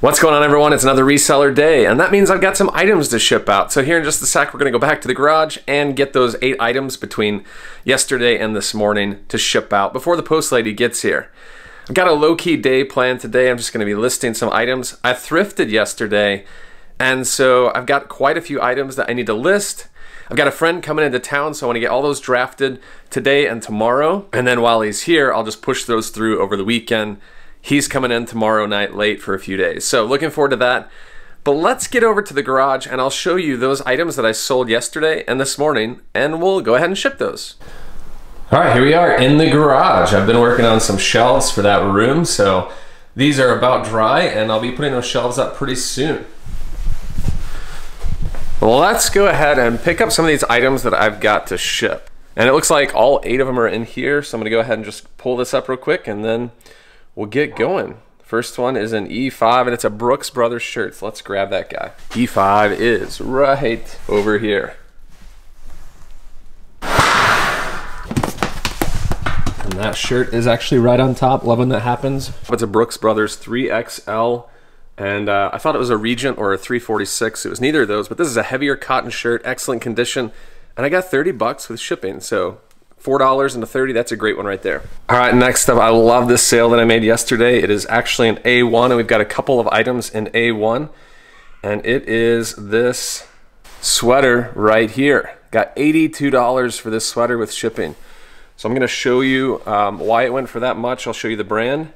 What's going on, everyone? It's another reseller day, and that means I've got some items to ship out. So here in just a sec, we're gonna go back to the garage and get those 8 items between yesterday and this morning to ship out before the post lady gets here. I've got a low-key day planned today. I'm just gonna be listing some items. I thrifted yesterday, and so I've got quite a few items that I need to list. I've got a friend coming into town, so I want to get all those drafted today and tomorrow. And then while he's here, I'll just push those through over the weekend. He's coming in tomorrow night late for a few days. So looking forward to that. But let's get over to the garage and I'll show you those items that I sold yesterday and this morning, and we'll go ahead and ship those. All right, here we are in the garage. I've been working on some shelves for that room, so these are about dry and I'll be putting those shelves up pretty soon. Well, let's go ahead and pick up some of these items that I've got to ship. And it looks like all 8 of them are in here, so I'm gonna go ahead and just pull this up real quick and then we'll get going. First one is an E5 and it's a Brooks Brothers shirt, so let's grab that guy. E5 is right over here. And that shirt is actually right on top, loving that happens. It's a Brooks Brothers 3XL. And I thought it was a Regent or a 346. It was neither of those, but this is a heavier cotton shirt, excellent condition. And I got 30 bucks with shipping, so $4 and a 30, that's a great one right there. All right, next up, I love this sale that I made yesterday. It is actually an A1, and we've got a couple of items in A1. And it is this sweater right here. Got $82 for this sweater with shipping. So I'm gonna show you why it went for that much. I'll show you the brand.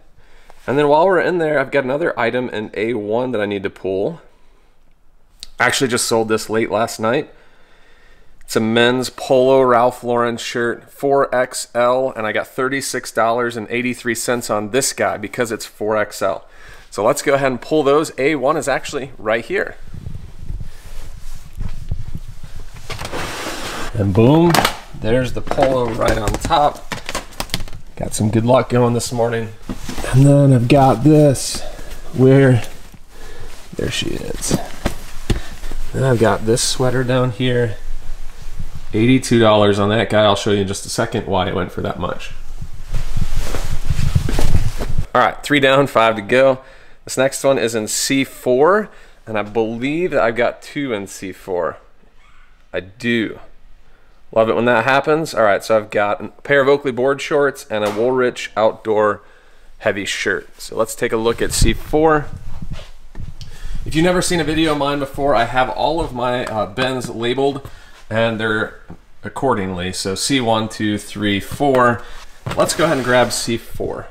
And then while we're in there, I've got another item in A1 that I need to pull. I actually just sold this late last night. It's a men's Polo Ralph Lauren shirt, 4XL, and I got $36.83 on this guy because it's 4XL. So let's go ahead and pull those. A1 is actually right here. And boom, there's the Polo right on top. Got some good luck going this morning. And then I've got this, there she is. Then I've got this sweater down here, $82 on that guy. I'll show you in just a second why it went for that much. All right, 3 down, 5 to go. This next one is in C4, and I believe that I've got 2 in C4. I do. Love it when that happens. All right, so I've got a pair of Oakley board shorts and a Woolrich outdoor heavy shirt. So let's take a look at C4. If you've never seen a video of mine before, I have all of my bins labeled and they're accordingly. So C1, 2, 3, 4. Let's go ahead and grab C4.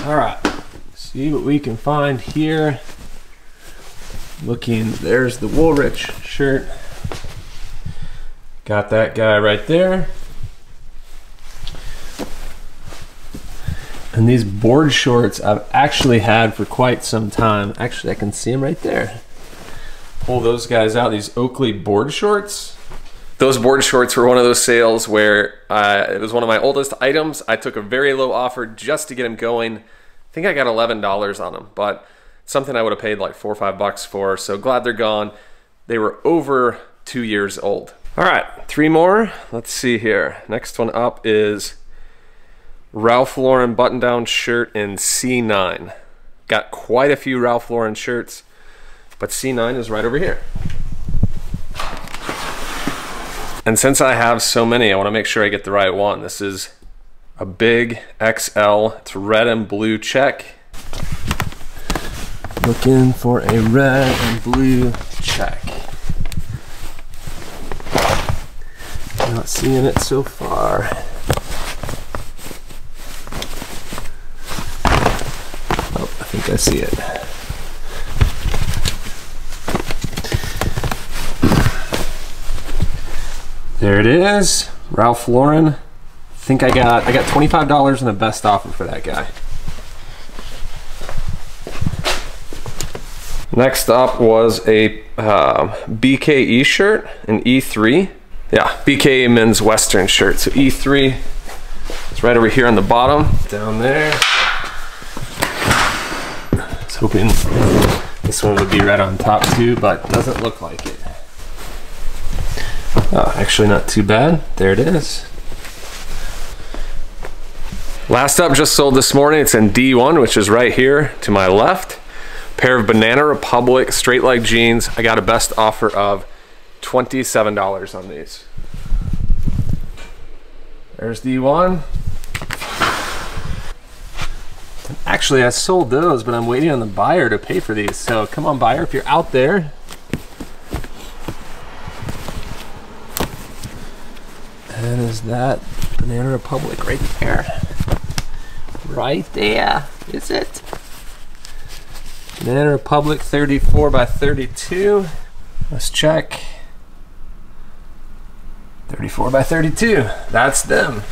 All right, see what we can find here. Looking, there's the Woolrich shirt. Got that guy right there. And these board shorts I've actually had for quite some time. Actually, I can see them right there. Pull those guys out, these Oakley board shorts. Those board shorts were one of those sales where it was one of my oldest items. I took a very low offer just to get them going. I think I got $11 on them, but something I would have paid like $4 or $5 for, so glad they're gone. They were over 2 years old. All right, 3 more. Let's see here. Next one up is Ralph Lauren button-down shirt in C9. Got quite a few Ralph Lauren shirts, but C9 is right over here. And since I have so many, I want to make sure I get the right one. This is a big XL. It's red and blue check. Looking for a red and blue check. Not seeing it so far. Oh, I think I see it. There it is, Ralph Lauren. I think I got $25 in the best offer for that guy. Next up was a BKE shirt, an E3. Yeah, BKE men's Western shirt. So E3, it's right over here on the bottom, down there. I was hoping this one would be right on top too, but doesn't look like it. Oh, actually not too bad. There it is. Last up, just sold this morning. It's in D1, which is right here to my left. Pair of Banana Republic straight leg jeans. I got a best offer of $27 on these. There's D1. Actually, I sold those, but I'm waiting on the buyer to pay for these. So come on, buyer, if you're out there. And is that Banana Republic right there? Right there, is it? Banana Republic 34 by 32. Let's check. 34 by 32, that's them.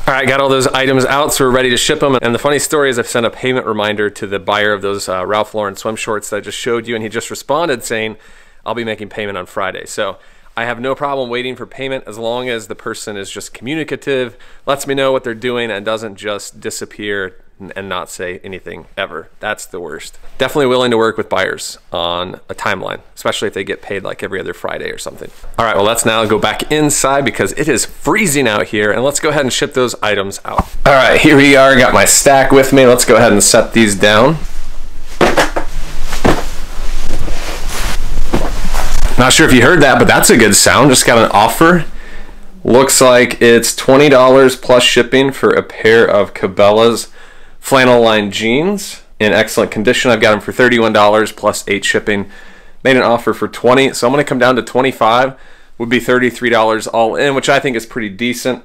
All right, got all those items out, so we're ready to ship them. And the funny story is I've sent a payment reminder to the buyer of those Ralph Lauren swim shorts that I just showed you, and he just responded saying, I'll be making payment on Friday. So I have no problem waiting for payment as long as the person is just communicative, lets me know what they're doing, and doesn't just disappear and not say anything ever. That's the worst. Definitely willing to work with buyers on a timeline, especially if they get paid like every other Friday or something. All right, well, let's now go back inside because it is freezing out here, and let's go ahead and ship those items out. All right, here we are. Got my stack with me. Let's go ahead and set these down. Not sure if you heard that, but that's a good sound. Just got an offer. Looks like it's $20 plus shipping for a pair of Cabela's flannel lined jeans in excellent condition. I've got them for $31 plus 8 shipping. Made an offer for $20, so I'm gonna come down to $25. Would be $33 all in, which I think is pretty decent,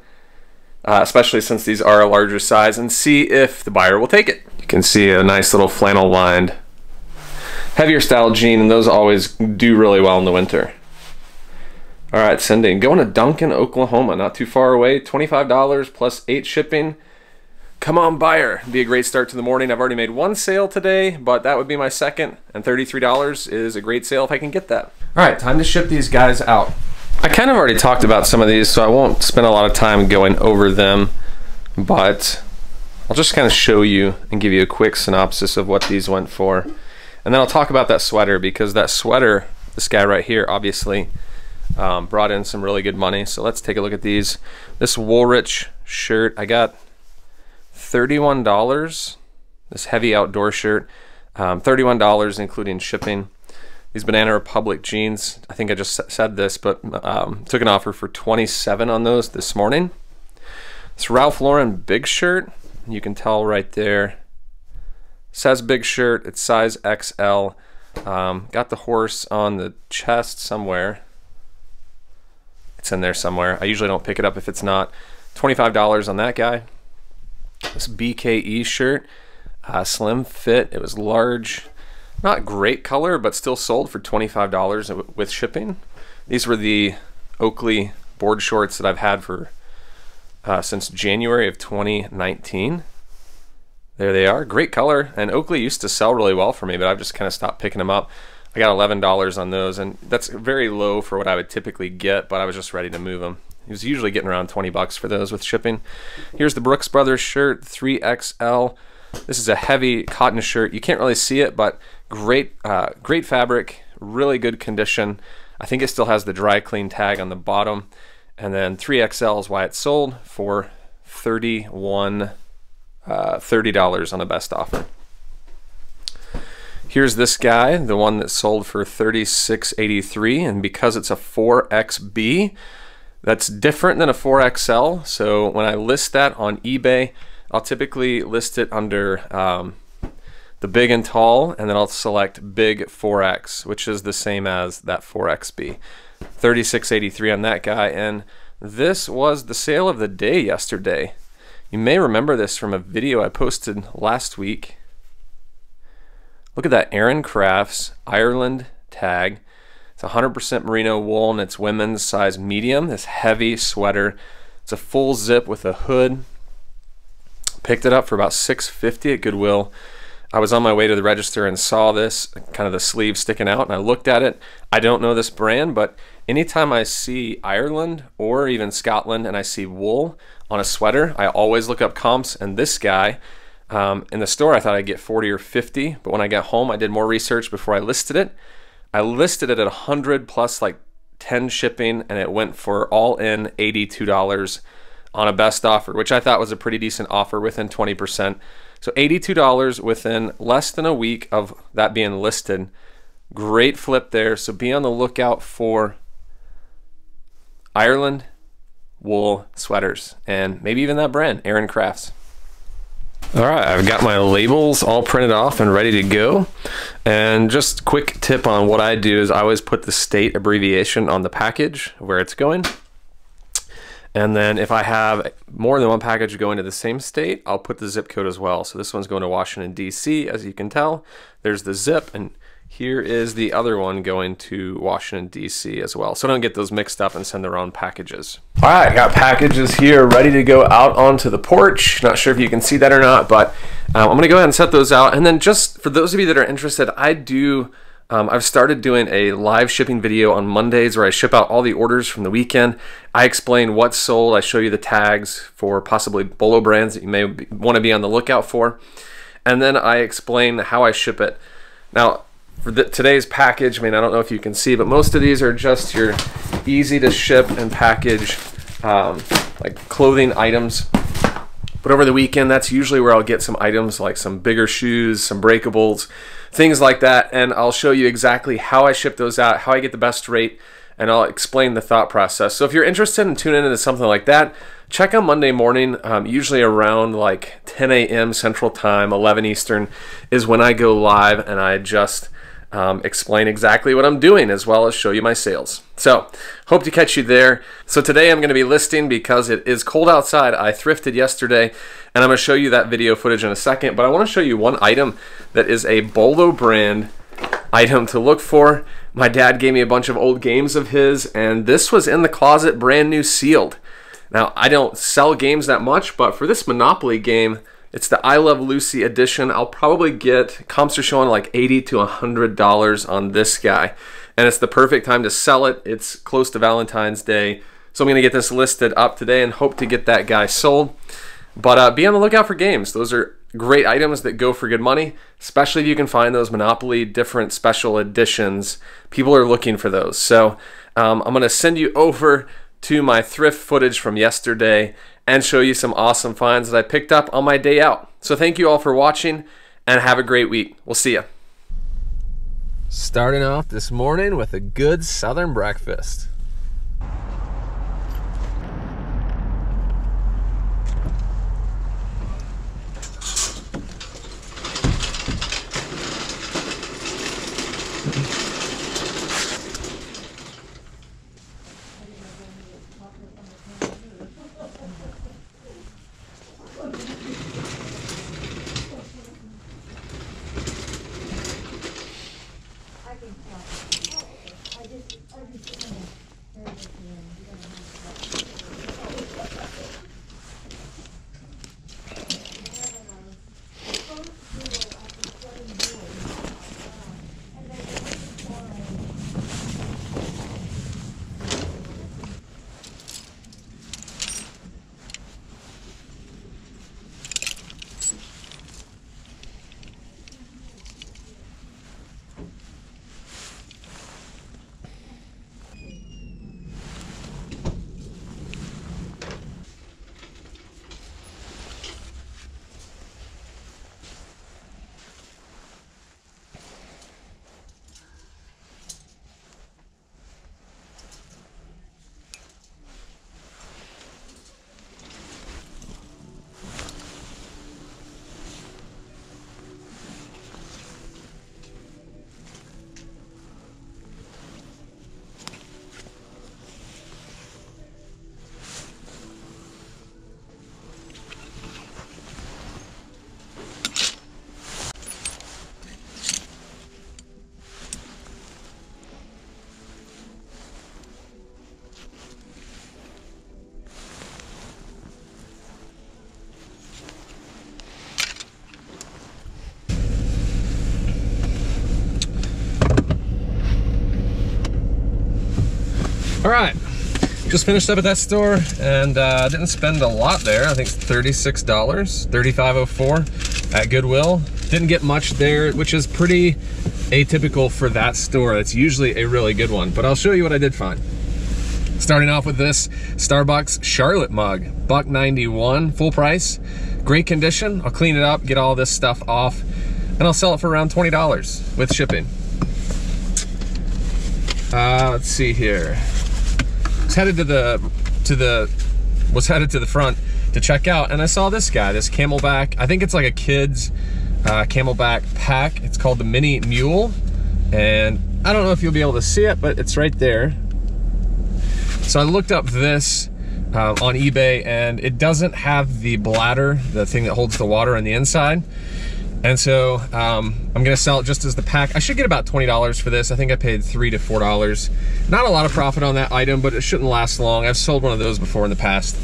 especially since these are a larger size, and see if the buyer will take it. You can see a nice little flannel lined heavier style jean, and those always do really well in the winter. All right, sending. Going to Duncan, Oklahoma, not too far away. $25 plus 8 shipping. Come on, buyer. It'd be a great start to the morning. I've already made one sale today, but that would be my second, and $33 is a great sale if I can get that. All right, time to ship these guys out. I kind of already talked about some of these, so I won't spend a lot of time going over them, but I'll just kind of show you and give you a quick synopsis of what these went for. And then I'll talk about that sweater, because that sweater, this guy right here, obviously brought in some really good money. So let's take a look at these. This Woolrich shirt, I got $31. This heavy outdoor shirt, $31 including shipping. These Banana Republic jeans, I think I just said this, but took an offer for $27 on those this morning. This Ralph Lauren big shirt, you can tell right there. Says big shirt, it's size XL. Got the horse on the chest somewhere. It's in there somewhere. I usually don't pick it up if it's not. $25 on that guy. This BKE shirt, slim fit. It was large, not great color, but still sold for $25 with shipping. These were the Oakley board shorts that I've had for since January of 2019. There they are, great color, and Oakley used to sell really well for me, but I've just kind of stopped picking them up. I got $11 on those, and that's very low for what I would typically get, but I was just ready to move them. He was usually getting around 20 bucks for those with shipping. Here's the Brooks Brothers shirt, 3XL. This is a heavy cotton shirt. You can't really see it, but great, great fabric, really good condition. I think it still has the dry clean tag on the bottom, and then 3XL is why it's sold for $30 on the best offer. Here's this guy, the one that sold for $36.83, and because it's a 4XB, that's different than a 4XL. So when I list that on eBay, I'll typically list it under the big and tall, and then I'll select big 4X, which is the same as that 4XB. $36.83 on that guy, and this was the sale of the day yesterday. You may remember this from a video I posted last week. Look at that Aaron Crafts Ireland tag. It's 100% merino wool, and it's women's size medium. This heavy sweater. It's a full zip with a hood. Picked it up for about $6.50 at Goodwill. I was on my way to the register and saw this, kind of the sleeve sticking out, and I looked at it. I don't know this brand, but anytime I see Ireland or even Scotland and I see wool on a sweater, I always look up comps, and this guy, in the store I thought I'd get 40 or 50, but when I got home I did more research before I listed it. I listed it at 100 plus like 10 shipping, and it went for all in $82 on a best offer, which I thought was a pretty decent offer within 20%. So $82 within less than a week of that being listed. Great flip there. So be on the lookout for Ireland wool sweaters, and maybe even that brand, Aaron Crafts. All right, I've got my labels all printed off and ready to go. And just quick tip on what I do is I always put the state abbreviation on the package where it's going. And then if I have more than one package going to the same state, I'll put the zip code as well. So this one's going to Washington, D.C., as you can tell. There's the zip, and here is the other one going to Washington, D.C. as well. So don't get those mixed up and send their own packages. All right, got packages here ready to go out onto the porch. Not sure if you can see that or not, but I'm gonna go ahead and set those out. And then just for those of you that are interested, I've started doing a live shipping video on Mondays where I ship out all the orders from the weekend. I explain what's sold. I show you the tags for possibly BOLO brands that you may want to be on the lookout for. And then I explain how I ship it. Now, for today's package, I don't know if you can see, but most of these are just your easy to ship and package like clothing items. But over the weekend, that's usually where I'll get some items like some bigger shoes, some breakables, things like that. And I'll show you exactly how I ship those out, how I get the best rate, and I'll explain the thought process. So if you're interested in tuning into something like that, check out Monday morning, usually around like 10 a.m. Central Time, 11 Eastern is when I go live, and I just explain exactly what I'm doing as well as show you my sales. So hope to catch you there. So today I'm going to be listing because it is cold outside. I thrifted yesterday, and I'm going to show you that video footage in a second, but I want to show you one item that is a BOLO brand item to look for. My dad gave me a bunch of old games of his, and this was in the closet, brand new, sealed. Now, I don't sell games that much, but for this Monopoly game, it's the I Love Lucy edition. I'll probably get, comps are showing like $80 to $100 on this guy. And it's the perfect time to sell it. It's close to Valentine's Day. So I'm gonna get this listed up today and hope to get that guy sold. But be on the lookout for games. Those are great items that go for good money, especially if you can find those Monopoly different special editions. People are looking for those. So I'm gonna send you over to my thrift footage from yesterday and show you some awesome finds that I picked up on my day out. So thank you all for watching, and have a great week. We'll see you. Starting off this morning with a good Southern breakfast. All right, just finished up at that store and didn't spend a lot there. I think it's $36, $35.04 at Goodwill. Didn't get much there, which is pretty atypical for that store. It's usually a really good one, but I'll show you what I did find. Starting off with this Starbucks Charlotte mug, $1.91, full price, great condition. I'll clean it up, get all this stuff off, and I'll sell it for around $20 with shipping. Let's see here. Was headed to the front to check out, and I saw this guy, this Camelback. I think it's like a kid's Camelback pack. It's called the Mini Mule, and I don't know if you'll be able to see it, but it's right there. So I looked up this on eBay, and it doesn't have the bladder, the thing that holds the water on the inside. And so I'm gonna sell it just as the pack. I should get about $20 for this. I think I paid $3 to $4. Not a lot of profit on that item, but it shouldn't last long. I've sold one of those before in the past.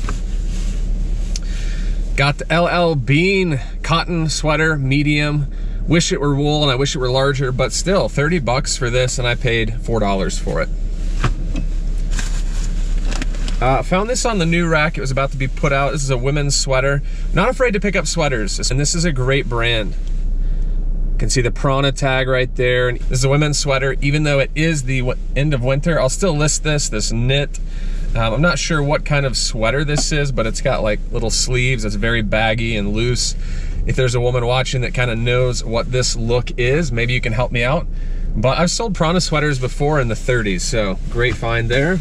Got the LL Bean cotton sweater, medium. Wish it were wool and I wish it were larger, but still 30 bucks for this, and I paid $4 for it. Found this on the new rack. It was about to be put out. This is a women's sweater. Not afraid to pick up sweaters, and this is a great brand. You can see the Prana tag right there. This is a women's sweater. Even though it is the end of winter, I'll still list this knit. I'm not sure what kind of sweater this is, but it's got like little sleeves. It's very baggy and loose. If there's a woman watching that kind of knows what this look is, maybe you can help me out. But I've sold Prana sweaters before in the 30s, so great find there.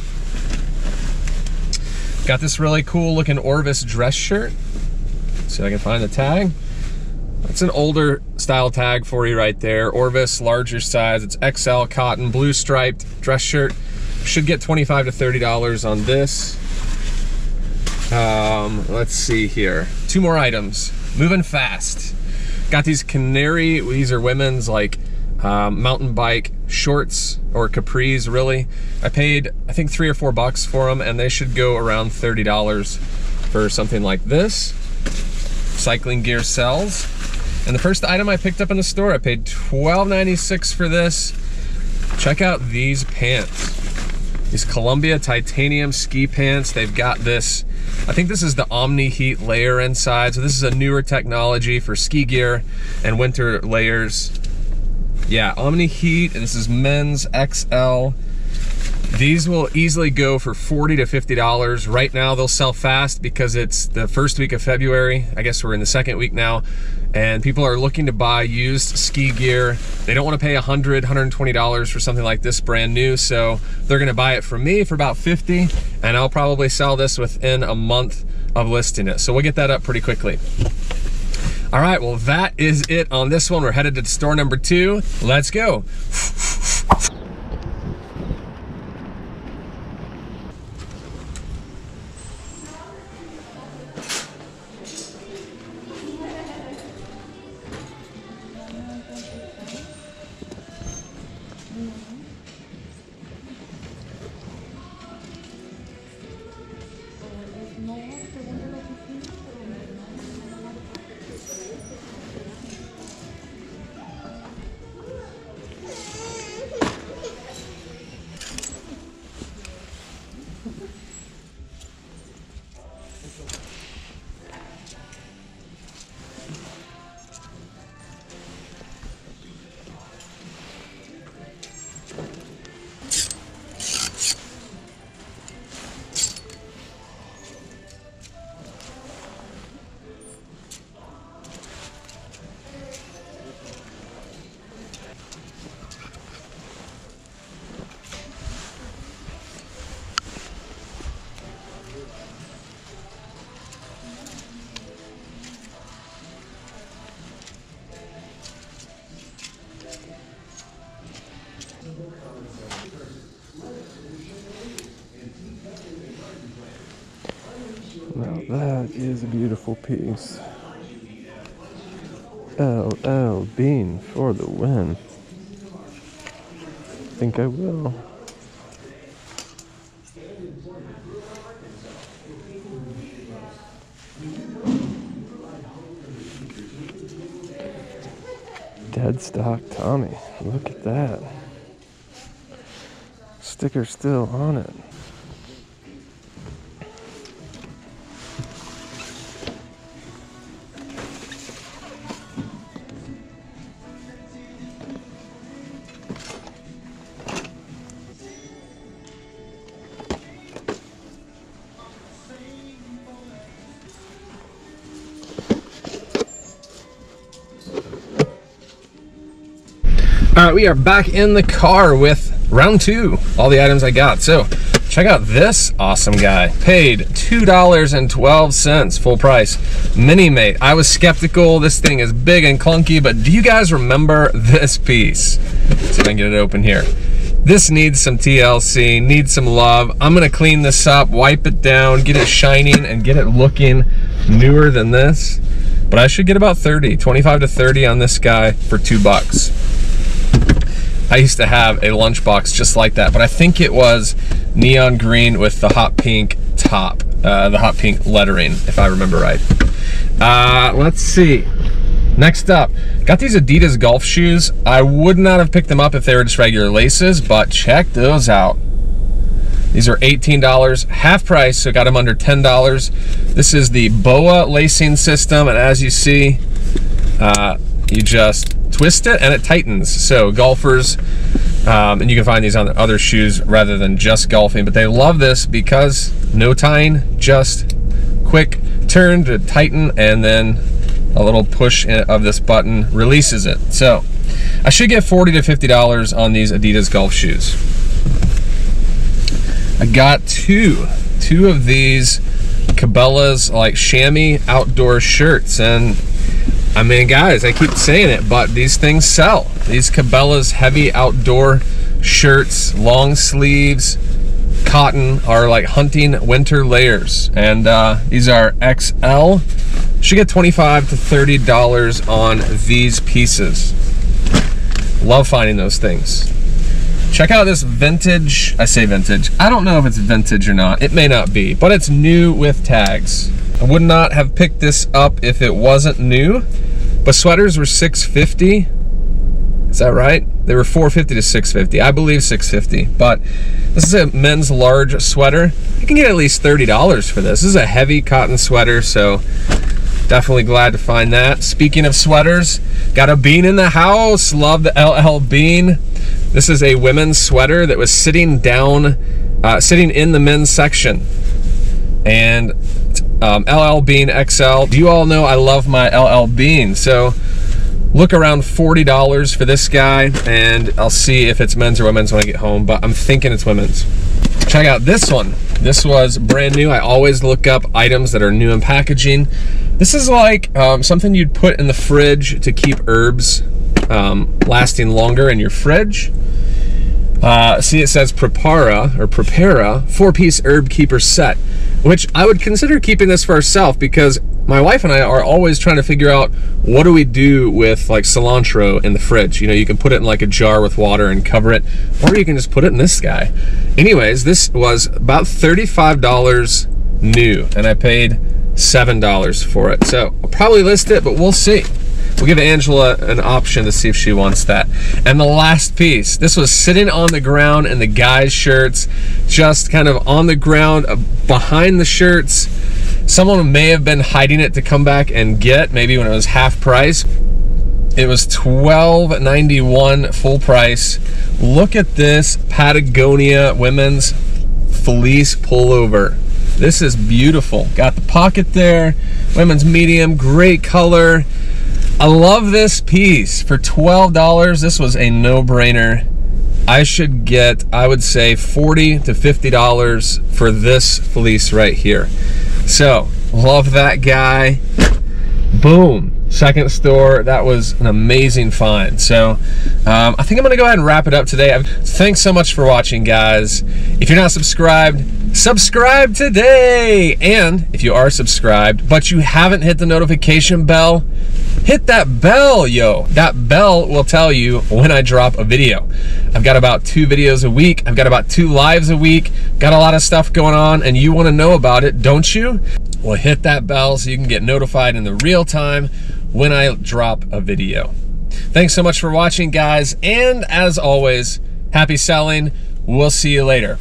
Got this really cool looking Orvis dress shirt. See if I can find the tag. It's an older style tag for you right there. Orvis, larger size. It's XL cotton, blue striped dress shirt. Should get $25 to $30 on this. Let's see here. 2 more items. Moving fast. Got these canary, these are women's like mountain bike shorts, or capris really. I paid I think $3 or $4 for them, and they should go around $30 for something like this. Cycling Gear sells. And the first item I picked up in the store, I paid $12.96 for this. Check out these pants. These Columbia titanium ski pants. They've got this, I think this is the Omni Heat layer inside. So this is a newer technology for ski gear and winter layers. Yeah, Omni Heat, and this is men's XL. These will easily go for $40 to $50. Right now they'll sell fast because it's the first week of February. I guess we're in the second week now, and people are looking to buy used ski gear. They don't want to pay $100, $120 for something like this brand new, so they're gonna buy it from me for about $50, and I'll probably sell this within a month of listing it. So we'll get that up pretty quickly. All right, well, that is it on this one. We're headed to store number 2. Let's go. Now that is a beautiful piece. LL Bean for the win. Think I will. Dead stock Tommy. Look at that. Sticker still on it. All right, we are back in the car with round two, all the items I got. So check out this awesome guy. Paid $2.12 full price. Mini Mate. I was skeptical. This thing is big and clunky, but do you guys remember this piece? Let's see if I can get it open here. This needs some TLC, needs some love. I'm gonna clean this up, wipe it down, get it shining, and get it looking newer than this. But I should get about 25 to 30 on this guy for $2. I used to have a lunchbox just like that, but I think it was neon green with the hot pink top, the hot pink lettering, if I remember right. Let's see. Next up, got these Adidas golf shoes. I would not have picked them up if they were just regular laces, but check those out. These are $18, half price, so got them under $10. This is the BOA lacing system, and as you see, you just twist it and it tightens. So golfers, and you can find these on other shoes rather than just golfing, but they love this because no tying, just quick turn to tighten, and then a little push of this button releases it. So I should get $40 to $50 on these Adidas golf shoes. I got two of these Cabela's like chamois outdoor shirts, and I mean, guys, I keep saying it, but these things sell. These Cabela's heavy outdoor shirts, long sleeves, cotton, are like hunting winter layers, and these are XL. Should get $25 to $30 on these pieces. Love finding those things. Check out this vintage, I say vintage, I don't know if it's vintage or not, it may not be, but it's new with tags. I would not have picked this up if it wasn't new, but sweaters were $6.50, is that right? They were $4.50 to $6.50, I believe $6.50, but this is a men's large sweater. You can get at least $30 for this. This is a heavy cotton sweater, so definitely glad to find that. Speaking of sweaters, got a bean in the house. Love the LL Bean. This is a women's sweater that was sitting down, sitting in the men's section. And LL Bean XL. You all know I love my LL Bean. So look around $40 for this guy, and I'll see if it's men's or women's when I get home, but I'm thinking it's women's. Check out this one. This was brand new. I always look up items that are new in packaging. This is like something you'd put in the fridge to keep herbs lasting longer in your fridge. See, it says Prepara 4-piece herb keeper set, which I would consider keeping this for ourselves, because my wife and I are always trying to figure out what do we do with like cilantro in the fridge. You know, you can put it in like a jar with water and cover it, or you can just put it in this guy. Anyways, this was about $35 new, and I paid $7 for it. So I'll probably list it, but we'll see. We'll give Angela an option to see if she wants that. And the last piece, this was sitting on the ground in the guys' shirts, just kind of on the ground behind the shirts. Someone may have been hiding it to come back and get, maybe when it was half price. It was $12.91 full price. Look at this Patagonia women's fleece pullover. This is beautiful. Got the pocket there, women's medium, great color. I love this piece. For $12, this was a no-brainer. I should get, I would say, $40 to $50 for this fleece right here. So, love that guy. Boom. Second store. That was an amazing find. So, I think I'm going to go ahead and wrap it up today. Thanks so much for watching, guys. If you're not subscribed, subscribe today. And if you are subscribed, but you haven't hit the notification bell, hit that bell, yo. That bell will tell you when I drop a video. I've got about 2 videos a week. I've got about 2 lives a week. Got a lot of stuff going on, and you want to know about it, don't you? Well, hit that bell so you can get notified in the real time when I drop a video. Thanks so much for watching, guys, and as always, happy selling. We'll see you later.